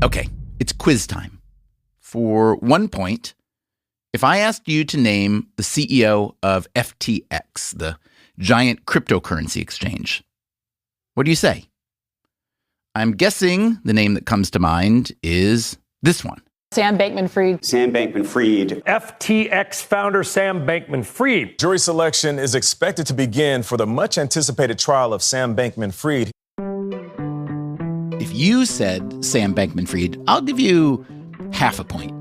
Okay, it's quiz time. For 1 point, if I asked you to name the CEO of FTX, the giant cryptocurrency exchange, what do you say? I'm guessing the name that comes to mind is this one. Sam Bankman-Fried. Sam Bankman-Fried. FTX founder Sam Bankman-Fried. Jury selection is expected to begin for the much-anticipated trial of Sam Bankman-Fried. If you said Sam Bankman-Fried, I'll give you half a point.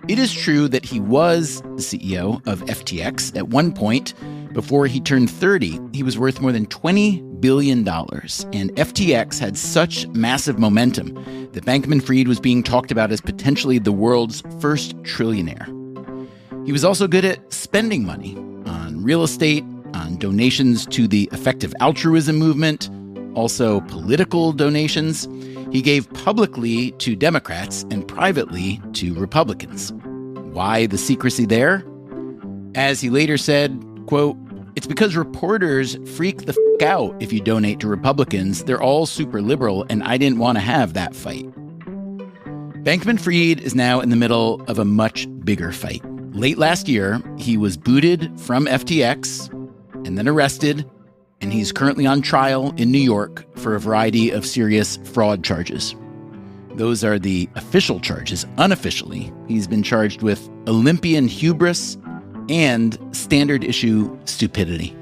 It is true that he was the CEO of FTX at one point. Before he turned 30, he was worth more than $20 billion. And FTX had such massive momentum that Bankman-Fried was being talked about as potentially the world's first trillionaire. He was also good at spending money on real estate, on donations to the effective altruism movement, also political donations. He gave publicly to Democrats and privately to Republicans. Why the secrecy there? As he later said, quote, "It's because reporters freak the f*** out if you donate to Republicans. They're all super liberal, and I didn't want to have that fight." Bankman-Fried is now in the middle of a much bigger fight. Late last year, he was booted from FTX and then arrested, and he's currently on trial in New York for a variety of serious fraud charges. Those are the official charges. Unofficially, he's been charged with Olympian hubris and standard issue stupidity.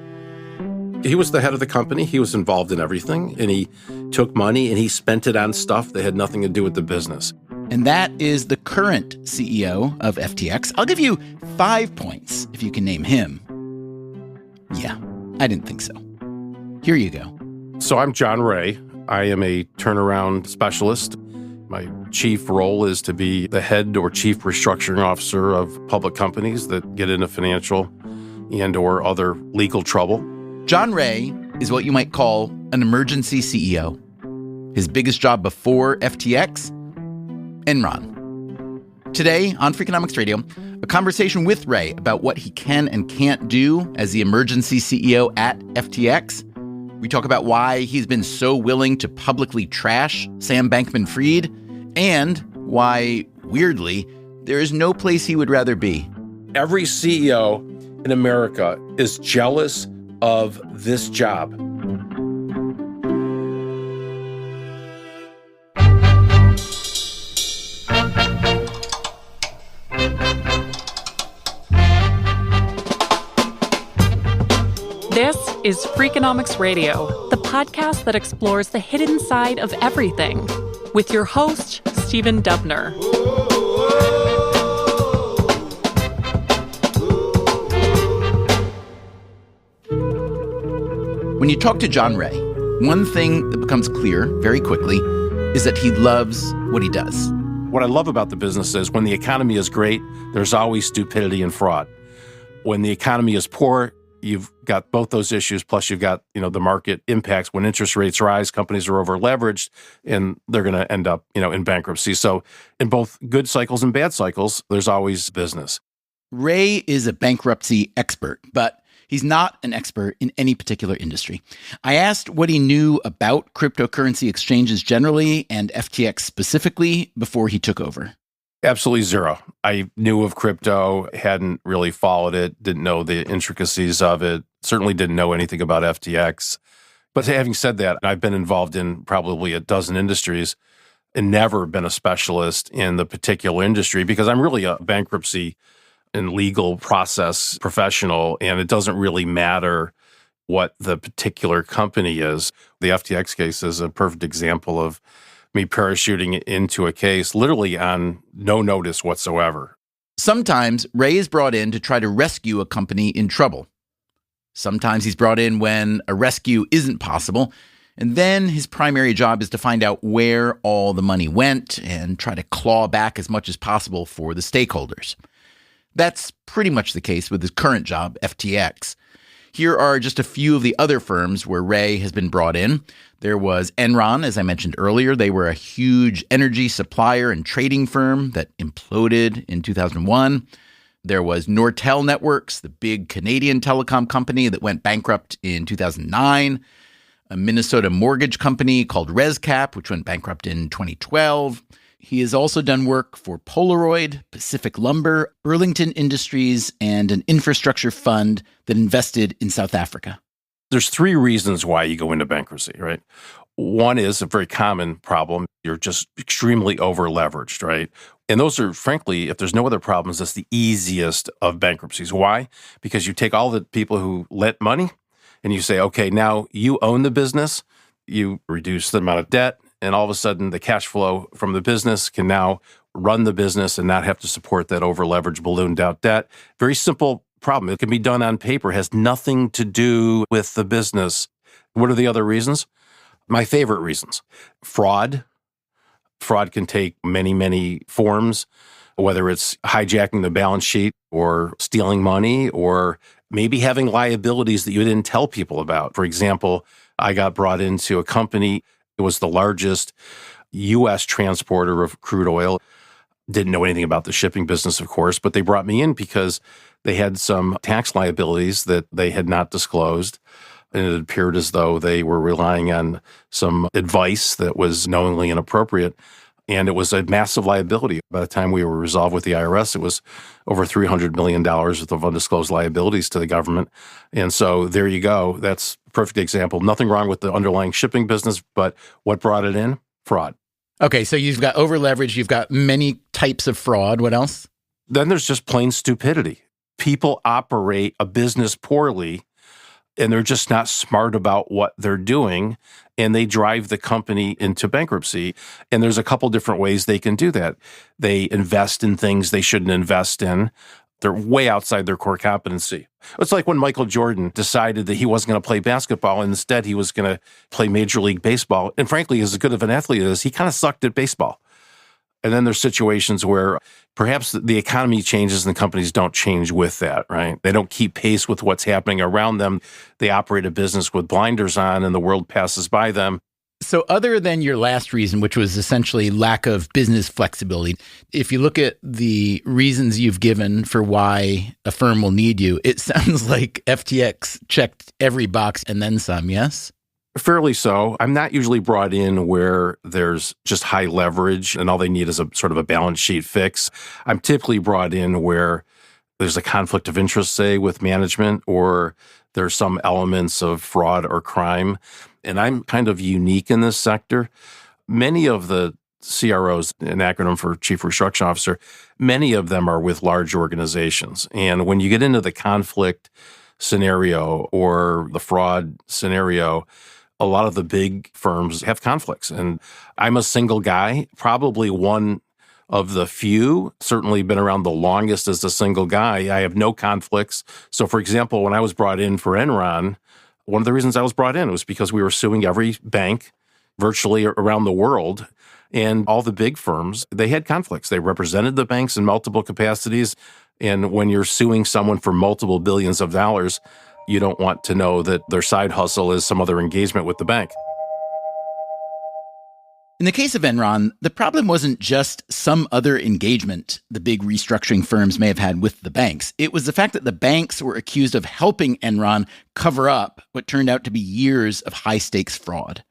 He was the head of the company. He was involved in everything, and he took money and he spent it on stuff that had nothing to do with the business. And that is the current CEO of FTX. I'll give you 5 points if you can name him. Yeah, I didn't think so. Here you go. So I'm John Ray. I am a turnaround specialist. My chief role is to be the head or chief restructuring officer of public companies that get into financial and or other legal trouble. John Ray is what you might call an emergency CEO. His biggest job before FTX? Enron. Today on Freakonomics Radio, a conversation with Ray about what he can and can't do as the emergency CEO at FTX. We talk about why he's been so willing to publicly trash Sam Bankman-Fried and why, weirdly, there is no place he would rather be. Every CEO in America is jealous of this job. This is Freakonomics Radio, the podcast that explores the hidden side of everything, with your host, Stephen Dubner. When you talk to John Ray, one thing that becomes clear very quickly is that he loves what he does. What I love about the business is when the economy is great, there's always stupidity and fraud. When the economy is poor, you've got both those issues, plus you've got, the market impacts. When interest rates rise, companies are over leveraged and they're going to end up, in bankruptcy. So in both good cycles and bad cycles, there's always business. Ray is a bankruptcy expert, but he's not an expert in any particular industry. I asked what he knew about cryptocurrency exchanges generally and FTX specifically before he took over. Absolutely zero. I knew of crypto, hadn't really followed it, didn't know the intricacies of it, certainly didn't know anything about FTX. But having said that, I've been involved in probably a dozen industries and never been a specialist in the particular industry because I'm really a bankruptcy and legal process professional, and it doesn't really matter what the particular company is. The FTX case is a perfect example of me parachuting into a case literally on no notice whatsoever. Sometimes Ray is brought in to try to rescue a company in trouble. Sometimes he's brought in when a rescue isn't possible, and then his primary job is to find out where all the money went and try to claw back as much as possible for the stakeholders. That's pretty much the case with his current job, FTX. Here are just a few of the other firms where Ray has been brought in. There was Enron, as I mentioned earlier. They were a huge energy supplier and trading firm that imploded in 2001. There was Nortel Networks, the big Canadian telecom company that went bankrupt in 2009. A Minnesota mortgage company called ResCap, which went bankrupt in 2012. He has also done work for Polaroid, Pacific Lumber, Burlington Industries, and an infrastructure fund that invested in South Africa. There's three reasons why you go into bankruptcy, right? One is a very common problem. You're just extremely over-leveraged, right? And those are, frankly, if there's no other problems, that's the easiest of bankruptcies. Why? Because you take all the people who lent money and you say, okay, now you own the business, you reduce the amount of debt, and all of a sudden the cash flow from the business can now run the business and not have to support that over-leveraged, ballooned out debt. Very simple problem. It can be done on paper, has nothing to do with the business. What are the other reasons? My favorite reasons. Fraud. Fraud can take many, many forms, whether it's hijacking the balance sheet or stealing money or maybe having liabilities that you didn't tell people about. For example, I got brought into a company. It was the largest U.S. transporter of crude oil. Didn't know anything about the shipping business, of course, but they brought me in because they had some tax liabilities that they had not disclosed. And it appeared as though they were relying on some advice that was knowingly inappropriate. And it was a massive liability. By the time we were resolved with the IRS, it was over $300 million worth of undisclosed liabilities to the government. And so there you go. That's a perfect example. Nothing wrong with the underlying shipping business, but what brought it in? Fraud. Okay, so you've got over-leverage. You've got many types of fraud. What else? Then there's just plain stupidity. People operate a business poorly, and they're just not smart about what they're doing, and they drive the company into bankruptcy. And there's a couple different ways they can do that. They invest in things they shouldn't invest in. They're way outside their core competency. It's like when Michael Jordan decided that he wasn't going to play basketball, and instead he was going to play Major League Baseball. And frankly, as good of an athlete as he kind of sucked at baseball. And then there's situations where perhaps the economy changes and the companies don't change with that, right? They don't keep pace with what's happening around them. They operate a business with blinders on and the world passes by them. So other than your last reason, which was essentially lack of business flexibility, if you look at the reasons you've given for why a firm will need you, it sounds like FTX checked every box and then some, yes? Fairly so. I'm not usually brought in where there's just high leverage and all they need is a sort of a balance sheet fix. I'm typically brought in where there's a conflict of interest, say, with management, or there's some elements of fraud or crime. And I'm kind of unique in this sector. Many of the CROs, an acronym for Chief Restructuring Officer, many of them are with large organizations. And when you get into the conflict scenario or the fraud scenario, a lot of the big firms have conflicts. And I'm a single guy, probably one of the few, certainly been around the longest as a single guy. I have no conflicts. So, for example, when I was brought in for Enron, one of the reasons I was brought in was because we were suing every bank virtually around the world. And all the big firms, they had conflicts. They represented the banks in multiple capacities. And when you're suing someone for multiple billions of dollars, you don't want to know that their side hustle is some other engagement with the bank. In the case of Enron, the problem wasn't just some other engagement the big restructuring firms may have had with the banks. It was the fact that the banks were accused of helping Enron cover up what turned out to be years of high-stakes fraud.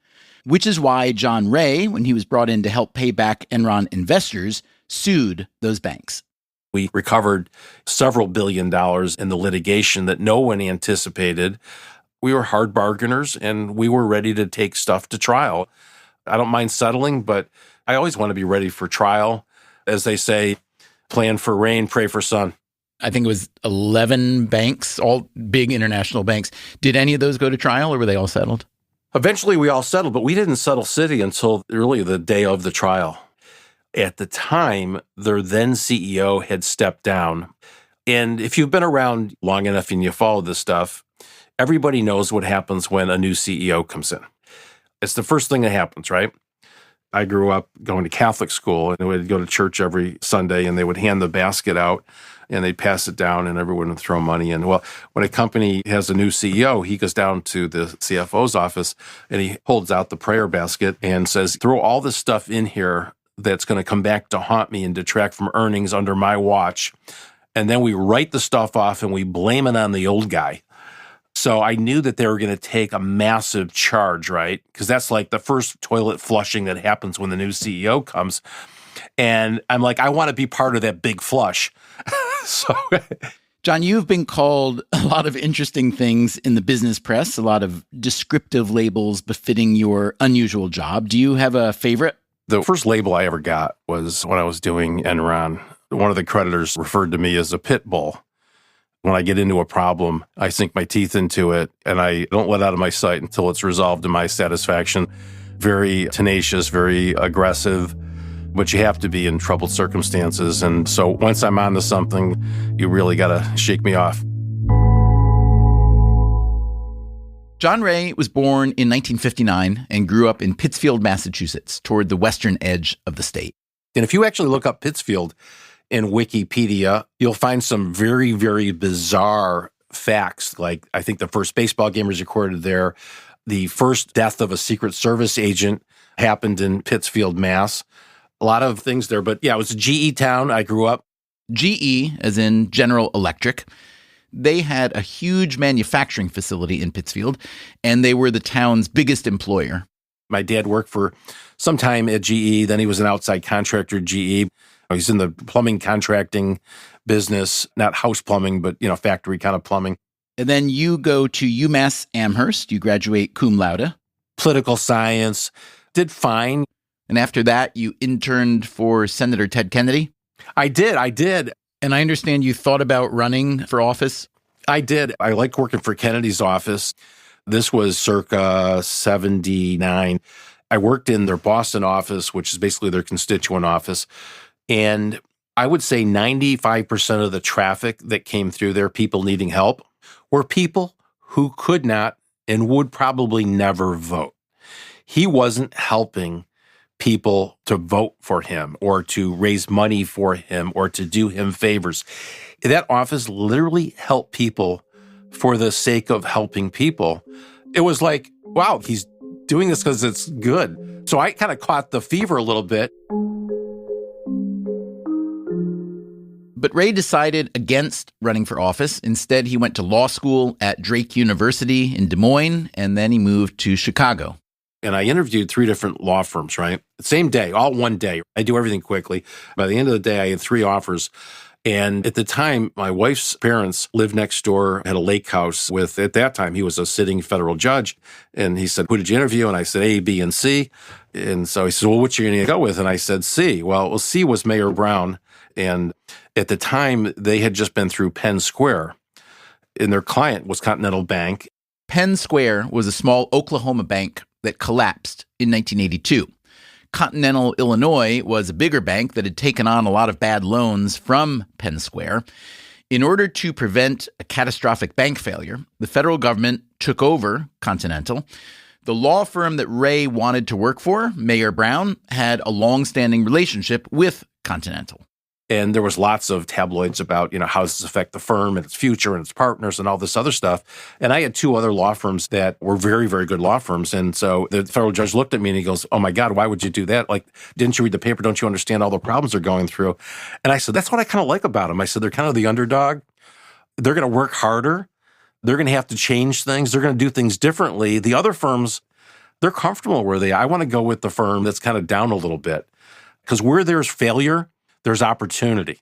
Which is why John Ray, when he was brought in to help pay back Enron investors, sued those banks. We recovered several $1 billion in the litigation that no one anticipated. We were hard bargainers, and we were ready to take stuff to trial. I don't mind settling, but I always want to be ready for trial. As they say, plan for rain, pray for sun. I think it was 11 banks, all big international banks. Did any of those go to trial, or were they all settled? Eventually, we all settled, but we didn't settle city until really the day of the trial. At the time, their then CEO had stepped down. And if you've been around long enough and you follow this stuff, everybody knows what happens when a new CEO comes in. It's the first thing that happens, right? I grew up going to Catholic school, and we'd go to church every Sunday, and they would hand the basket out, and they'd pass it down, and everyone would throw money in. Well, when a company has a new CEO, he goes down to the CFO's office, and he holds out the prayer basket and says, throw all this stuff in here that's going to come back to haunt me and detract from earnings under my watch. And then we write the stuff off, and we blame it on the old guy. So I knew that they were going to take a massive charge, right? Because that's like the first toilet flushing that happens when the new CEO comes. And I'm like, I want to be part of that big flush. So, John, you've been called a lot of interesting things in the business press, a lot of descriptive labels befitting your unusual job. Do you have a favorite? The first label I ever got was when I was doing Enron. One of the creditors referred to me as a pit bull. When I get into a problem, I sink my teeth into it, and I don't let out of my sight until it's resolved to my satisfaction. Very tenacious, very aggressive, but you have to be in troubled circumstances. And so once I'm onto something, you really got to shake me off. John Ray was born in 1959 and grew up in Pittsfield, Massachusetts, toward the western edge of the state. And if you actually look up Pittsfield in Wikipedia, you'll find some very, very bizarre facts. Like, I think the first baseball game was recorded there. The first death of a Secret Service agent happened in Pittsfield, Mass. A lot of things there. But yeah, it was a GE town. I grew up. GE, as in General Electric. They had a huge manufacturing facility in Pittsfield, and they were the town's biggest employer. My dad worked for some time at GE. Then he was an outside contractor at GE. He's in the plumbing contracting business, not house plumbing, but, factory kind of plumbing. And then you go to UMass Amherst. You graduate cum laude. Political science. Did fine. And after that, you interned for Senator Ted Kennedy? I did. And I understand you thought about running for office? I did. I liked working for Kennedy's office. This was circa 79. I worked in their Boston office, which is basically their constituent office. And I would say 95% of the traffic that came through there, people needing help, were people who could not and would probably never vote. He wasn't helping people to vote for him or to raise money for him or to do him favors. That office literally helped people for the sake of helping people. It was like, wow, he's doing this because it's good. So I kind of caught the fever a little bit. But Ray decided against running for office. Instead, he went to law school at Drake University in Des Moines, and then he moved to Chicago. And I interviewed 3 different law firms, right? Same day, all one day. I do everything quickly. By the end of the day, I had 3 offers. And at the time, my wife's parents lived next door, had a lake house with, at that time, he was a sitting federal judge. And he said, who did you interview? And I said, A, B, and C. And so he said, well, what you going to go with? And I said, C. Well, C was Mayor Brown. And at the time, they had just been through Penn Square. And their client was Continental Bank. Penn Square was a small Oklahoma bank that collapsed in 1982. Continental Illinois was a bigger bank that had taken on a lot of bad loans from Penn Square. In order to prevent a catastrophic bank failure, the federal government took over Continental. The law firm that Ray wanted to work for, Mayor Brown, had a long-standing relationship with Continental. And there was lots of tabloids about, how does this affect the firm and its future and its partners and all this other stuff. And I had 2 other law firms that were very, very good law firms. And so the federal judge looked at me and he goes, oh my God, why would you do that? Like, didn't you read the paper? Don't you understand all the problems they're going through? And I said, that's what I kind of like about them. I said, they're kind of the underdog. They're going to work harder. They're going to have to change things. They're going to do things differently. The other firms, they're comfortable where they are. I want to go with the firm that's kind of down a little bit. Because where there's failure, there's opportunity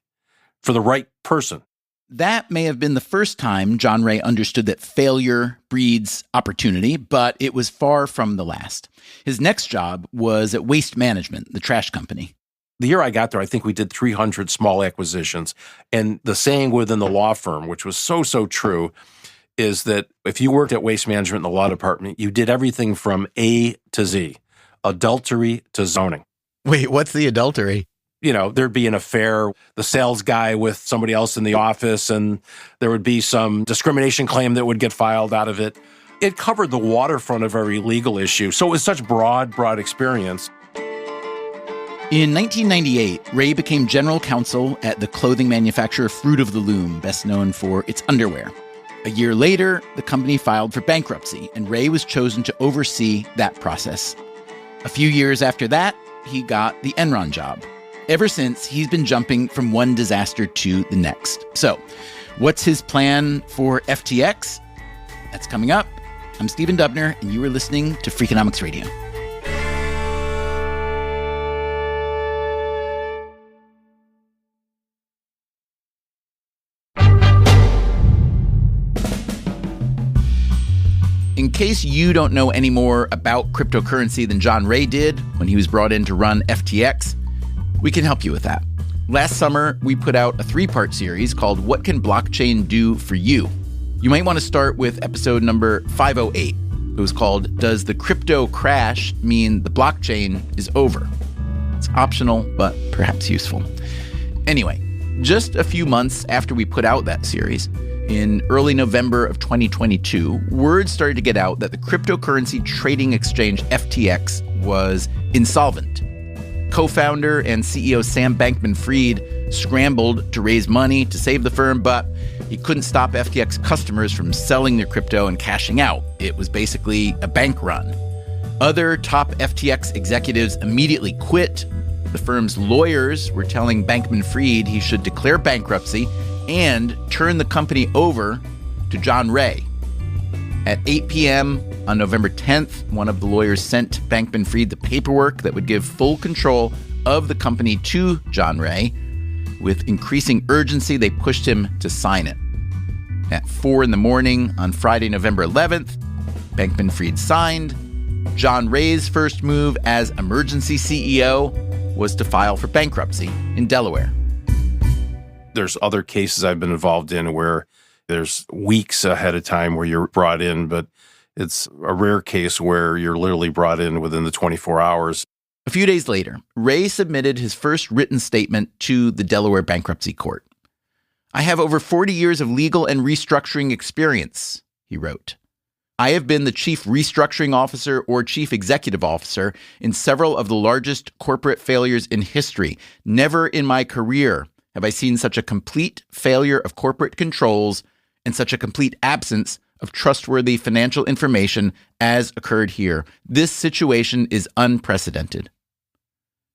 for the right person. That may have been the first time John Ray understood that failure breeds opportunity, but it was far from the last. His next job was at Waste Management, the trash company. The year I got there, I think we did 300 small acquisitions. And the saying within the law firm, which was so true, is that if you worked at Waste Management in the law department, you did everything from A to Z, adultery to zoning. Wait, what's the adultery? There'd be an affair, the sales guy with somebody else in the office, and there would be some discrimination claim that would get filed out of it. It covered the waterfront of every legal issue. So it was such broad experience. In 1998, Ray became general counsel at the clothing manufacturer Fruit of the Loom, best known for its underwear. A year later, the company filed for bankruptcy, and Ray was chosen to oversee that process. A few years after that, he got the Enron job. Ever since, he's been jumping from one disaster to the next. So, what's his plan for FTX? That's coming up. I'm Stephen Dubner, and you are listening to Freakonomics Radio. In case you don't know any more about cryptocurrency than John Ray did when he was brought in to run FTX, we can help you with that. Last summer, we put out a 3-part series called What Can Blockchain Do for You? You might want to start with episode number 508. It was called Does the Crypto Crash Mean the Blockchain is Over? It's optional, but perhaps useful. Anyway, just a few months after we put out that series, in early November of 2022, word started to get out that the cryptocurrency trading exchange FTX was insolvent. Co-founder and CEO Sam Bankman-Fried scrambled to raise money to save the firm, but he couldn't stop FTX customers from selling their crypto and cashing out. It was basically a bank run. Other top FTX executives immediately quit. The firm's lawyers were telling Bankman-Fried he should declare bankruptcy and turn the company over to John Ray. At 8 p.m. on November 10th, one of the lawyers sent Bankman-Fried the paperwork that would give full control of the company to John Ray. With increasing urgency, they pushed him to sign it. At 4 a.m. on Friday, November 11th, Bankman-Fried signed. John Ray's first move as emergency CEO was to file for bankruptcy in Delaware. There's other cases I've been involved in where there's weeks ahead of time where you're brought in, but it's a rare case where you're literally brought in within the 24 hours. A few days later, Ray submitted his first written statement to the Delaware Bankruptcy Court. I have over 40 years of legal and restructuring experience, he wrote. I have been the chief restructuring officer or chief executive officer in several of the largest corporate failures in history. Never in my career have I seen such a complete failure of corporate controls and such a complete absence of trustworthy financial information as occurred here. This situation is unprecedented.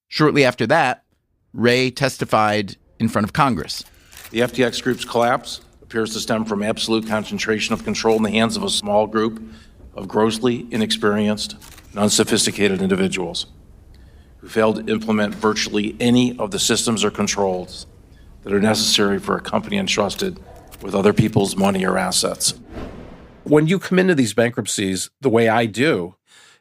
Shortly after that, Ray testified in front of Congress. The FTX Group's collapse appears to stem from absolute concentration of control in the hands of a small group of grossly inexperienced and unsophisticated individuals who failed to implement virtually any of the systems or controls that are necessary for a company entrusted with other people's money or assets. When you come into these bankruptcies the way I do,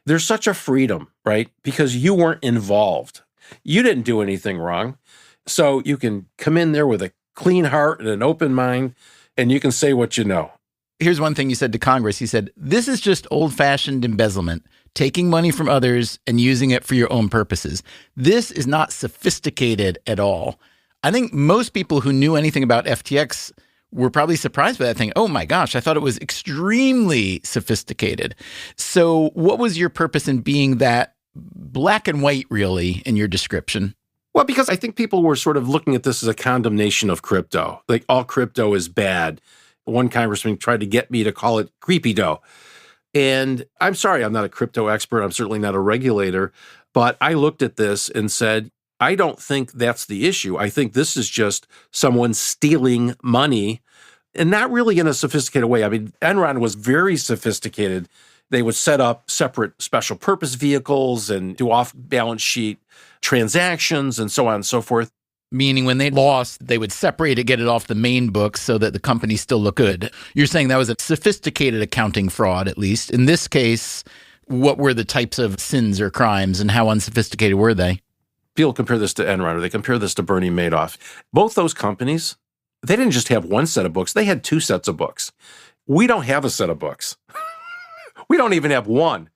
there's such a freedom, right? Because you weren't involved. You didn't do anything wrong. So you can come in there with a clean heart and an open mind, and you can say what you know. Here's one thing you said to Congress. You said, this is just old-fashioned embezzlement, taking money from others and using it for your own purposes. This is not sophisticated at all. I think most people who knew anything about FTX were probably surprised by that thing. Oh my gosh, I thought it was extremely sophisticated. So what was your purpose in being that black and white, really, in your description? Well, because I think people were sort of looking at this as a condemnation of crypto. Like all crypto is bad. One congressman tried to get me to call it creepy dough. And I'm sorry, I'm not a crypto expert. I'm certainly not a regulator. But I looked at this and said, I don't think that's the issue. I think this is just someone stealing money, and not really in a sophisticated way. I mean, Enron was very sophisticated. They would set up separate special purpose vehicles and do off-balance sheet transactions and so on and so forth. Meaning when they lost, they would separate it, get it off the main books so that the company still looked good. You're saying that was a sophisticated accounting fraud, at least. In this case, what were the types of sins or crimes, and how unsophisticated were they? People compare this to Enron, or they compare this to Bernie Madoff. Both those companies, they didn't just have one set of books. They had two sets of books. We don't have a set of books. We don't even have one.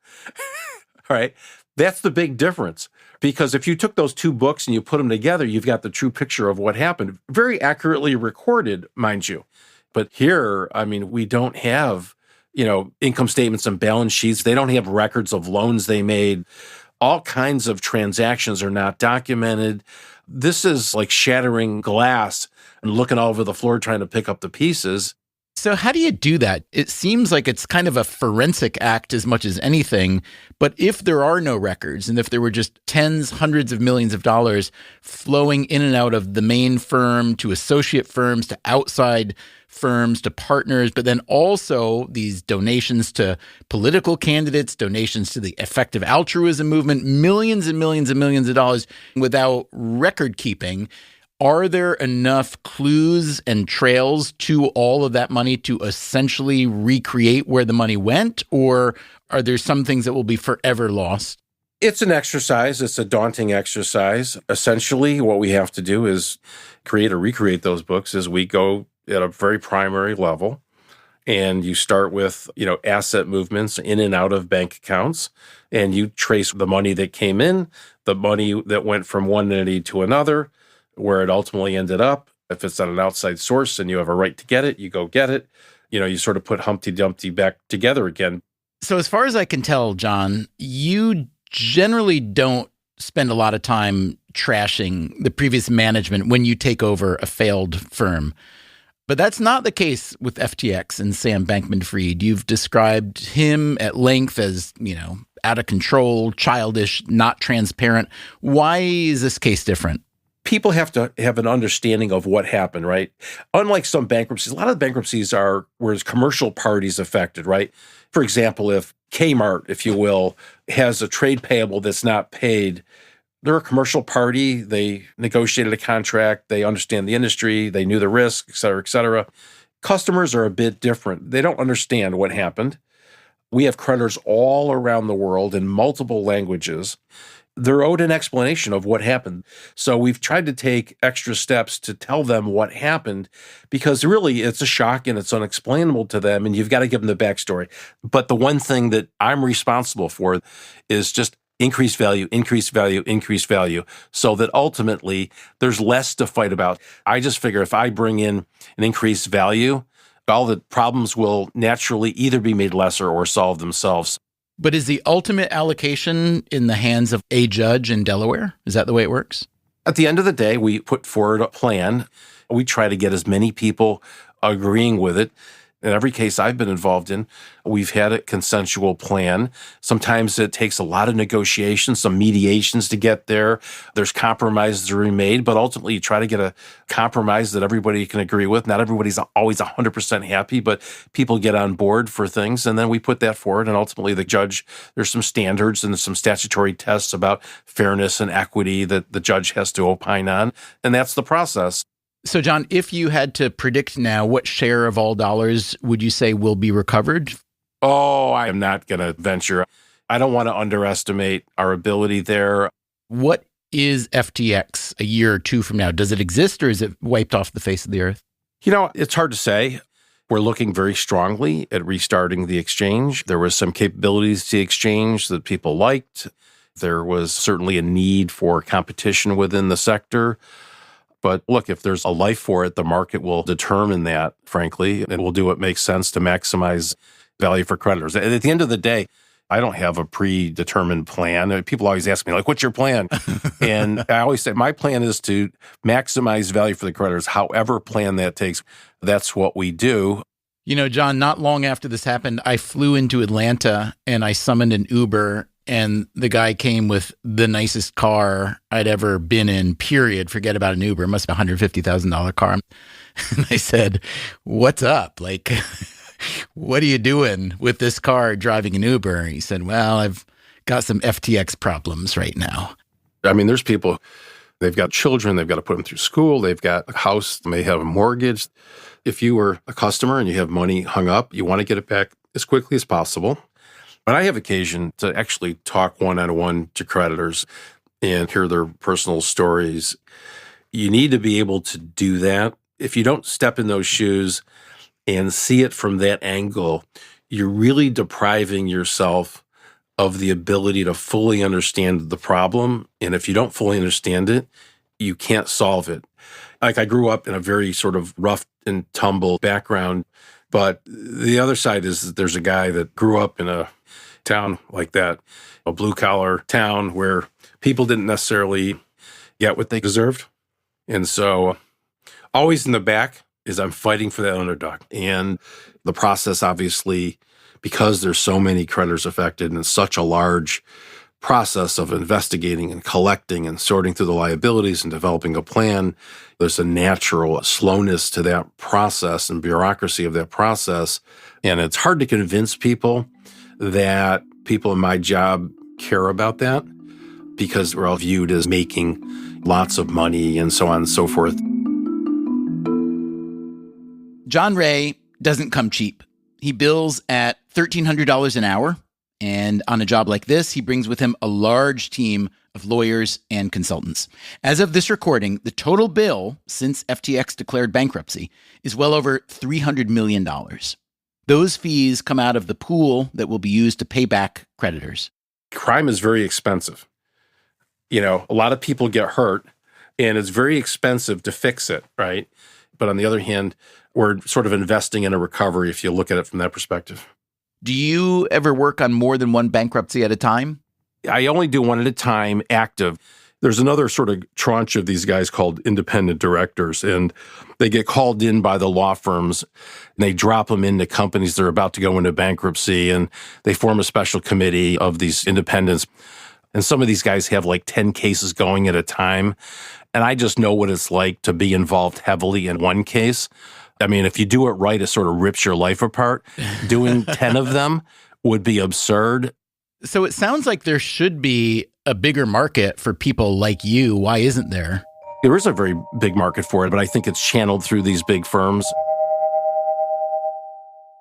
All right. That's the big difference. Because if you took those two books and you put them together, you've got the true picture of what happened. Very accurately recorded, mind you. But here, I mean, we don't have, income statements and balance sheets. They don't have records of loans they made. All kinds of transactions are not documented. This is like shattering glass and looking all over the floor trying to pick up the pieces. So how do you do that? It seems like it's kind of a forensic act as much as anything. But if there are no records, and if there were just tens, hundreds of millions of dollars flowing in and out of the main firm to associate firms to outside firms, to partners, but then also these donations to political candidates, donations to the effective altruism movement, millions and millions and millions of dollars without record keeping. Are there enough clues and trails to all of that money to essentially recreate where the money went? Or are there some things that will be forever lost? It's an exercise. It's a daunting exercise. Essentially, what we have to do is create or recreate those books as we go at a very primary level. And you start with, asset movements in and out of bank accounts, and you trace the money that came in, the money that went from one entity to another, where it ultimately ended up. If it's on an outside source and you have a right to get it, you go get it. You sort of put Humpty Dumpty back together again. So as far as I can tell, John, you generally don't spend a lot of time trashing the previous management when you take over a failed firm. But that's not the case with FTX and Sam Bankman-Fried. You've described him at length as, out of control, childish, not transparent. Why is this case different? People have to have an understanding of what happened, right? Unlike some bankruptcies, a lot of bankruptcies are where there's commercial parties affected, right? For example, if Kmart, if you will, has a trade payable that's not paid, they're a commercial party. They negotiated a contract. They understand the industry. They knew the risk, et cetera, et cetera. Customers are a bit different. They don't understand what happened. We have creditors all around the world in multiple languages. They're owed an explanation of what happened. So we've tried to take extra steps to tell them what happened, because really it's a shock and it's unexplainable to them, and you've got to give them the backstory. But the one thing that I'm responsible for is just increase value, increase value, increase value, so that ultimately there's less to fight about. I just figure if I bring in an increased value, all the problems will naturally either be made lesser or solve themselves. But is the ultimate allocation in the hands of a judge in Delaware? Is that the way it works? At the end of the day, we put forward a plan. We try to get as many people agreeing with it. In every case I've been involved in, we've had a consensual plan. Sometimes it takes a lot of negotiations, some mediations to get there. There's compromises that are made, but ultimately you try to get a compromise that everybody can agree with. Not everybody's always 100% happy, but people get on board for things, and then we put that forward, and ultimately the judge, there's some standards and some statutory tests about fairness and equity that the judge has to opine on, and that's the process. So, John, if you had to predict now, what share of all dollars would you say will be recovered? Oh, I am not going to venture. I don't want to underestimate our ability there. What is FTX a year or two from now? Does it exist, or is it wiped off the face of the earth? It's hard to say. We're looking very strongly at restarting the exchange. There was some capabilities to the exchange that people liked. There was certainly a need for competition within the sector. But look, if there's a life for it, the market will determine that, frankly, and will do what makes sense to maximize value for creditors. At the end of the day, I don't have a predetermined plan. People always ask me, what's your plan? And I always say, my plan is to maximize value for the creditors, however plan that takes. That's what we do. John, not long after this happened, I flew into Atlanta and I summoned an Uber, and the guy came with the nicest car I'd ever been in, period. Forget about an Uber. It must be a $150,000 car. And I said, what's up? What are you doing with this car driving an Uber? He said, well, I've got some FTX problems right now. I mean, there's people, they've got children, they've got to put them through school, they've got a house, they may have a mortgage. If you were a customer and you have money hung up, you want to get it back as quickly as possible. But I have occasion to actually talk one-on-one to creditors and hear their personal stories. You need to be able to do that. If you don't step in those shoes and see it from that angle, you're really depriving yourself of the ability to fully understand the problem. And if you don't fully understand it, you can't solve it. I grew up in a very sort of rough and tumble background, but the other side is that there's a guy that grew up in a town like that, a blue-collar town where people didn't necessarily get what they deserved. And so always in the back is I'm fighting for that underdog. And the process, obviously, because there's so many creditors affected and such a large process of investigating and collecting and sorting through the liabilities and developing a plan. There's a natural slowness to that process and bureaucracy of that process. And it's hard to convince people that people in my job care about that because we're all viewed as making lots of money and so on and so forth. John Ray doesn't come cheap. He bills at $1,300 an hour. And on a job like this, he brings with him a large team of lawyers and consultants. As of this recording, the total bill since FTX declared bankruptcy is well over $300 million. Those fees come out of the pool that will be used to pay back creditors. Crime is very expensive. A lot of people get hurt, and it's very expensive to fix it, right? But on the other hand, we're sort of investing in a recovery if you look at it from that perspective. Do you ever work on more than one bankruptcy at a time? I only do one at a time, active. There's another sort of tranche of these guys called independent directors, and they get called in by the law firms, and they drop them into companies that are about to go into bankruptcy, and they form a special committee of these independents. And some of these guys have like 10 cases going at a time, and I just know what it's like to be involved heavily in one case. I mean, if you do it right, it sort of rips your life apart. Doing 10 of them would be absurd. So it sounds like there should be a bigger market for people like you. Why isn't there? There is a very big market for it, but I think it's channeled through these big firms.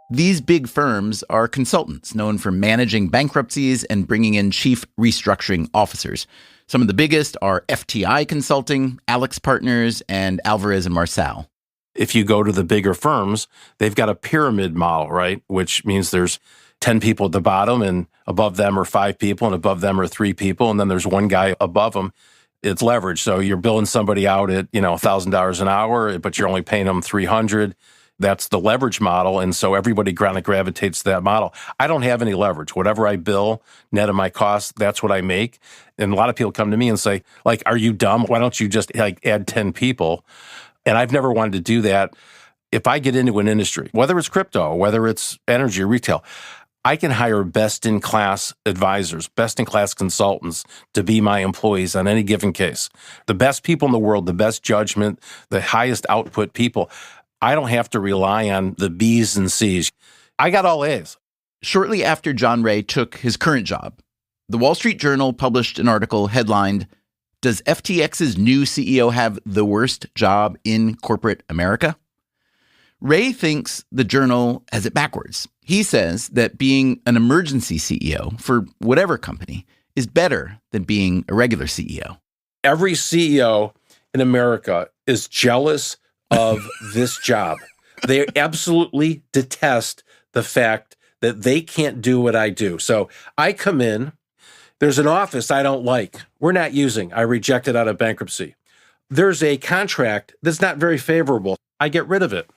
These big firms are consultants known for managing bankruptcies and bringing in chief restructuring officers. Some of the biggest are FTI Consulting, Alex Partners, and Alvarez & Marsal. If you go to the bigger firms, they've got a pyramid model, right? Which means there's 10 people at the bottom, and above them are 5 people, and above them are 3 people, and then there's one guy above them. It's leverage. So you're billing somebody out at, $1,000 an hour, but you're only paying them $300. That's the leverage model, and so everybody kind of gravitates to that model. I don't have any leverage. Whatever I bill, net of my costs, that's what I make. And a lot of people come to me and say, are you dumb? Why don't you just add 10 people? And I've never wanted to do that. If I get into an industry, whether it's crypto, whether it's energy or retail, I can hire best-in-class advisors, best-in-class consultants to be my employees on any given case. The best people in the world, the best judgment, the highest output people. I don't have to rely on the B's and C's. I got all A's. Shortly after John Ray took his current job, the Wall Street Journal published an article headlined, "Does FTX's new CEO have the worst job in corporate America?" Ray thinks the Journal has it backwards. He says that being an emergency CEO for whatever company is better than being a regular CEO. Every CEO in America is jealous of this job. They absolutely detest the fact that they can't do what I do. So I come in, there's an office I don't like. We're not using. I reject it out of bankruptcy. There's a contract that's not very favorable. I get rid of it.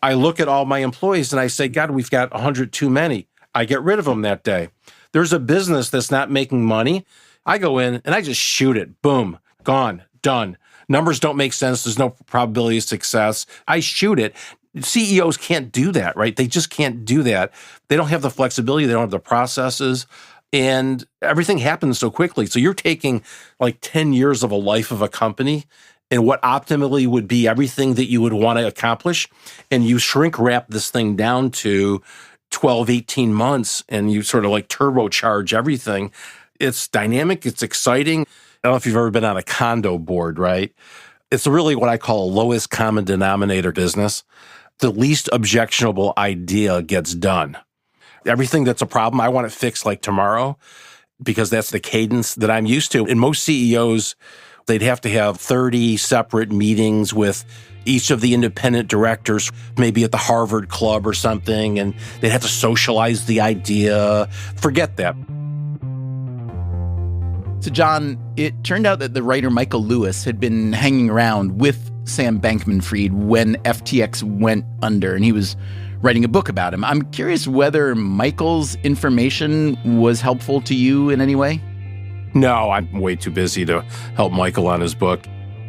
I look at all my employees and I say, God, we've got 100 too many. I get rid of them that day. There's a business that's not making money. I go in and I just shoot it. Boom, gone, done. Numbers don't make sense. There's no probability of success. I shoot it. CEOs can't do that, right? They just can't do that. They don't have the flexibility. They don't have the processes. And everything happens so quickly. So you're taking 10 years of a life of a company and what optimally would be everything that you would want to accomplish. And you shrink wrap this thing down to 12, 18 months, and you sort of turbocharge everything. It's dynamic. It's exciting. I don't know if you've ever been on a condo board, right? It's really what I call a lowest common denominator business. The least objectionable idea gets done. Everything that's a problem, I want it fixed tomorrow because that's the cadence that I'm used to. And most CEOs, they'd have to have 30 separate meetings with each of the independent directors, maybe at the Harvard Club or something, and they'd have to socialize the idea. Forget that. So, John, it turned out that the writer Michael Lewis had been hanging around with Sam Bankman-Fried when FTX went under, and he was writing a book about him. I'm curious whether Michael's information was helpful to you in any way? No, I'm way too busy to help Michael on his book.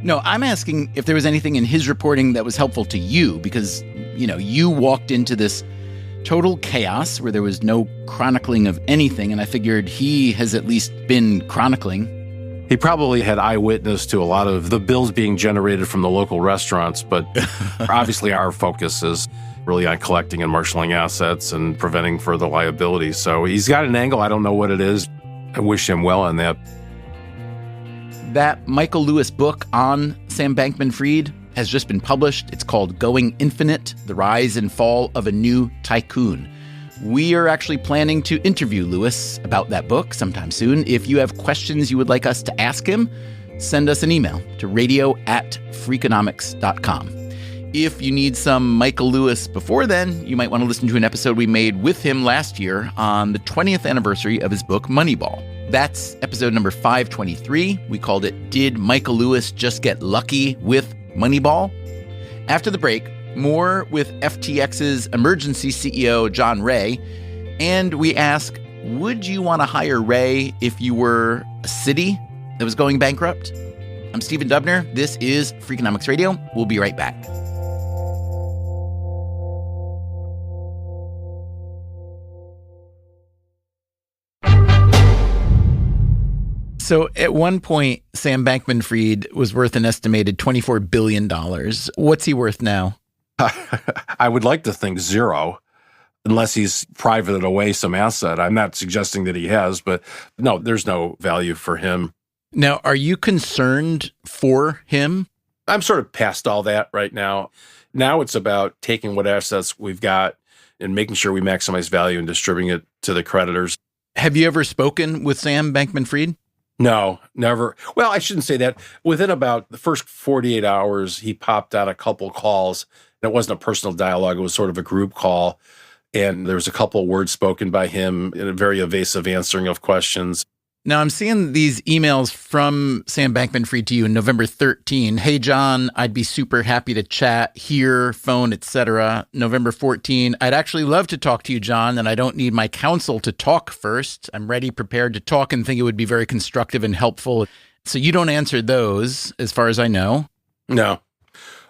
No, I'm asking if there was anything in his reporting that was helpful to you because, you walked into this total chaos where there was no chronicling of anything, and I figured he has at least been chronicling. He probably had eyewitness to a lot of the bills being generated from the local restaurants, but obviously our focus is really on collecting and marshaling assets and preventing further liability. So he's got an angle. I don't know what it is. I wish him well on that. That Michael Lewis book on Sam Bankman-Fried has just been published. It's called Going Infinite, The Rise and Fall of a New Tycoon. We are actually planning to interview Lewis about that book sometime soon. If you have questions you would like us to ask him, send us an email to radio@freakonomics.com. If you need some Michael Lewis before then, you might want to listen to an episode we made with him last year on the 20th anniversary of his book, Moneyball. That's episode number 523. We called it, Did Michael Lewis Just Get Lucky with Moneyball? After the break, more with FTX's emergency CEO, John Ray. And we ask, would you want to hire Ray if you were a city that was going bankrupt? I'm Stephen Dubner. This is Freakonomics Radio. We'll be right back. So at one point, Sam Bankman-Fried was worth an estimated $24 billion. What's he worth now? I would like to think zero, unless he's privated away some asset. I'm not suggesting that he has, but no, there's no value for him. Now, are you concerned for him? I'm sort of past all that right now. Now it's about taking what assets we've got and making sure we maximize value and distributing it to the creditors. Have you ever spoken with Sam Bankman-Fried? No, never. Well, I shouldn't say that. Within about the first 48 hours, he popped out a couple calls. It wasn't a personal dialogue. It was sort of a group call. And there was a couple of words spoken by him in a very evasive answering of questions. Now, I'm seeing these emails from Sam Bankman-Fried to you in November 13. Hey, John, I'd be super happy to chat here, phone, etc. November 14. I'd actually love to talk to you, John, and I don't need my counsel to talk first. I'm ready, prepared to talk, and think it would be very constructive and helpful. So you don't answer those, as far as I know. No.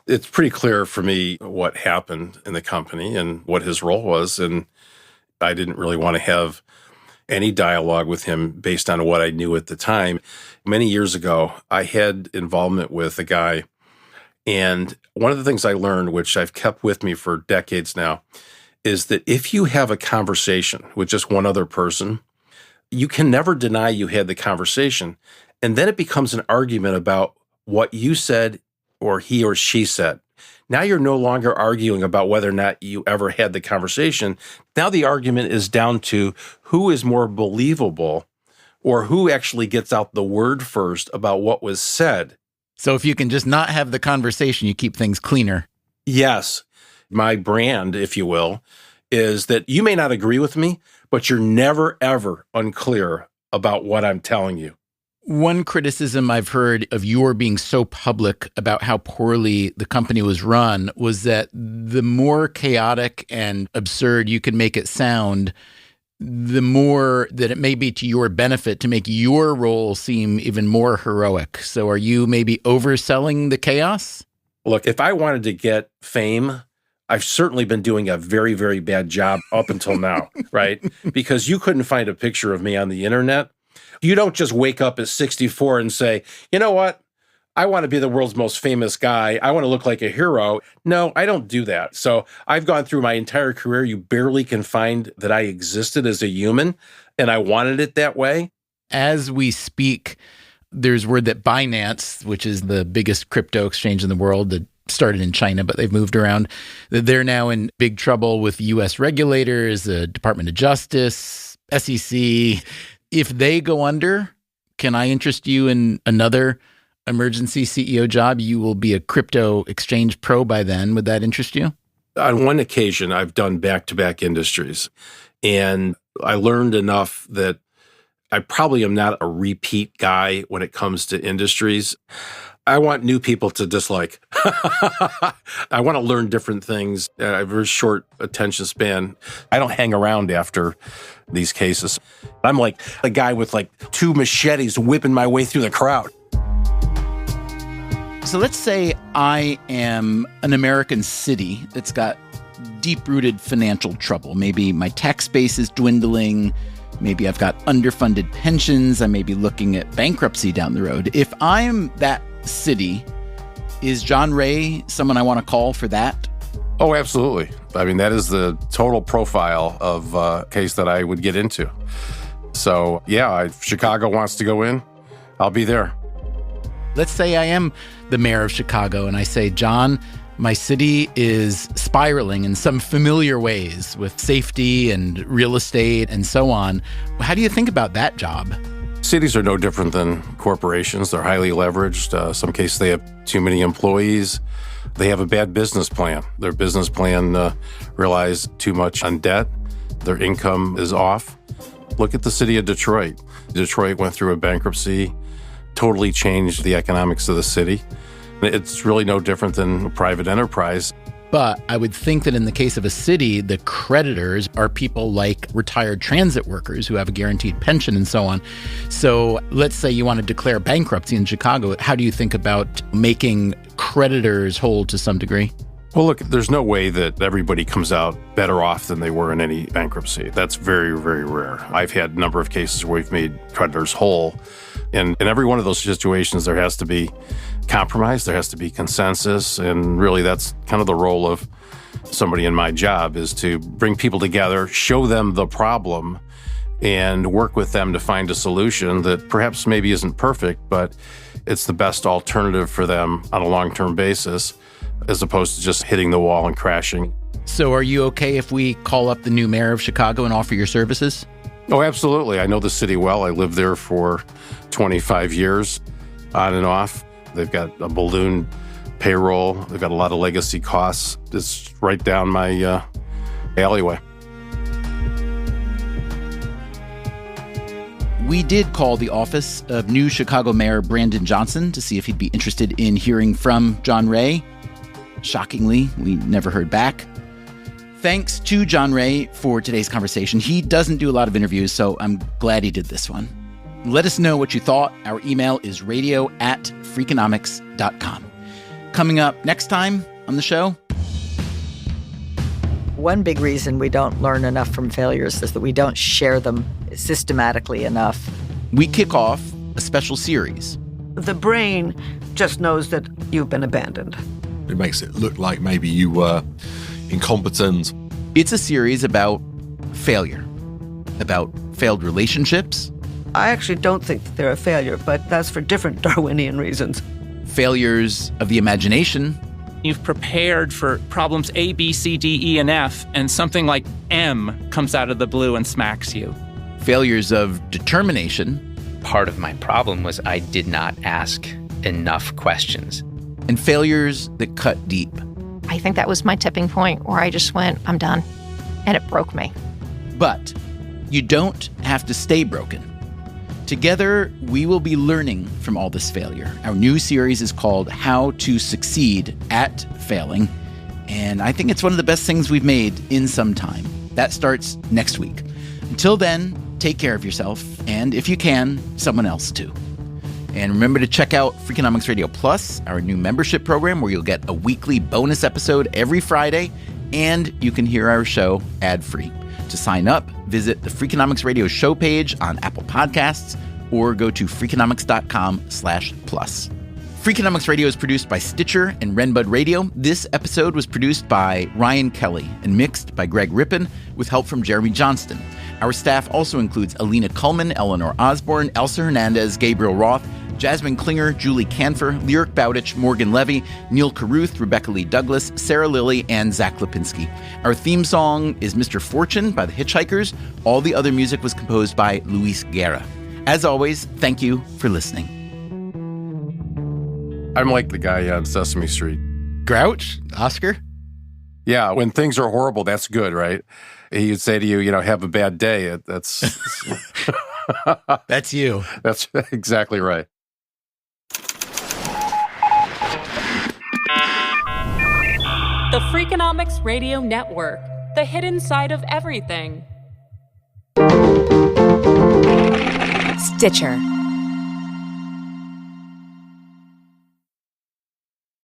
It's pretty clear for me what happened in the company and what his role was, and I didn't really want to have any dialogue with him based on what I knew at the time. Many years ago, I had involvement with a guy, and one of the things I learned, which I've kept with me for decades now, is that if you have a conversation with just one other person, you can never deny you had the conversation, and then it becomes an argument about what you said or he or she said. Now you're no longer arguing about whether or not you ever had the conversation. Now the argument is down to who is more believable or who actually gets out the word first about what was said. So if you can just not have the conversation, you keep things cleaner. Yes. My brand, if you will, is that you may not agree with me, but you're never, ever unclear about what I'm telling you. One criticism I've heard of your being so public about how poorly the company was run was that the more chaotic and absurd you can make it sound, the more that it may be to your benefit to make your role seem even more heroic. So are you maybe overselling the chaos? Look, if I wanted to get fame, I've certainly been doing a very, very bad job up until now, right? Because you couldn't find a picture of me on the internet. You don't just wake up at 64 and say, you know what? I want to be the world's most famous guy. I want to look like a hero. No, I don't do that. So I've gone through my entire career. You barely can find that I existed as a human, and I wanted it that way. As we speak, there's word that Binance, which is the biggest crypto exchange in the world that started in China, but they've moved around, that they're now in big trouble with U.S. regulators, the Department of Justice, SEC. If they go under, can I interest you in another emergency CEO job? You will be a crypto exchange pro by then. Would that interest you? On one occasion, I've done back-to-back industries, and I learned enough that I probably am not a repeat guy when it comes to industries. I want new people to dislike. I want to learn different things. I have a very short attention span. I don't hang around after these cases. I'm like a guy with like two machetes whipping my way through the crowd. So let's say I am an American city that's got deep-rooted financial trouble. Maybe my tax base is dwindling. Maybe I've got underfunded pensions. I may be looking at bankruptcy down the road. If I'm that city, is John Ray someone I want to call for that? Oh, absolutely. I mean, that is the total profile of a case that I would get into. So, yeah, if Chicago wants to go in, I'll be there. Let's say I am the mayor of Chicago and I say, John, my city is spiraling in some familiar ways with safety and real estate and so on. How do you think about that job? Cities are no different than corporations. They're highly leveraged. Some cases they have too many employees. They have a bad business plan. Their business plan relies too much on debt. Their income is off. Look at the city of Detroit. Detroit went through a bankruptcy, totally changed the economics of the city. It's really no different than a private enterprise. But I would think that in the case of a city, the creditors are people like retired transit workers who have a guaranteed pension and so on. So let's say you want to declare bankruptcy in Chicago. How do you think about making creditors whole to some degree? Well, look, there's no way that everybody comes out better off than they were in any bankruptcy. That's very, very rare. I've had a number of cases where we've made creditors whole. And in every one of those situations, there has to be compromise, there has to be consensus, and really that's kind of the role of somebody in my job, is to bring people together, show them the problem, and work with them to find a solution that perhaps maybe isn't perfect, but it's the best alternative for them on a long-term basis, as opposed to just hitting the wall and crashing. So are you okay if we call up the new mayor of Chicago and offer your services? Oh, absolutely. I know the city well. I lived there for 25 years, on and off. They've got a balloon payroll. They've got a lot of legacy costs. It's right down my alleyway. We did call the office of new Chicago Mayor Brandon Johnson to see if he'd be interested in hearing from John Ray. Shockingly, we never heard back. Thanks to John Ray for today's conversation. He doesn't do a lot of interviews, so I'm glad he did this one. Let us know what you thought. Our email is radio@freakonomics.com. Coming up next time on the show. One big reason we don't learn enough from failures is that we don't share them systematically enough. We kick off a special series. The brain just knows that you've been abandoned. It makes it look like maybe you were incompetent. It's a series about failure, about failed relationships. I actually don't think that they're a failure, but that's for different Darwinian reasons. Failures of the imagination. You've prepared for problems A, B, C, D, E, and F, and something like M comes out of the blue and smacks you. Failures of determination. Part of my problem was I did not ask enough questions. And failures that cut deep. I think that was my tipping point where I just went, I'm done. And it broke me. But you don't have to stay broken. Together, we will be learning from all this failure. Our new series is called How to Succeed at Failing. And I think it's one of the best things we've made in some time. That starts next week. Until then, take care of yourself. And if you can, someone else too. And remember to check out Freakonomics Radio Plus, our new membership program where you'll get a weekly bonus episode every Friday, and you can hear our show ad-free. To sign up, visit the Freakonomics Radio show page on Apple Podcasts or go to freakonomics.com/plus. Freakonomics Radio is produced by Stitcher and Renbud Radio. This episode was produced by Ryan Kelly and mixed by Greg Rippin with help from Jeremy Johnston. Our staff also includes Alina Kuhlman, Eleanor Osborne, Elsa Hernandez, Gabriel Roth, Jasmine Klinger, Julie Canfer, Lyric Bowditch, Morgan Levy, Neil Carruth, Rebecca Lee Douglas, Sarah Lilly, and Zach Lipinski. Our theme song is Mr. Fortune by the Hitchhikers. All the other music was composed by Luis Guerra. As always, thank you for listening. I'm like the guy on Sesame Street. Grouch? Oscar? Yeah, when things are horrible, that's good, right? He would say to you, have a bad day. That's That's you. That's exactly right. The Freakonomics Radio Network, the hidden side of everything. Stitcher.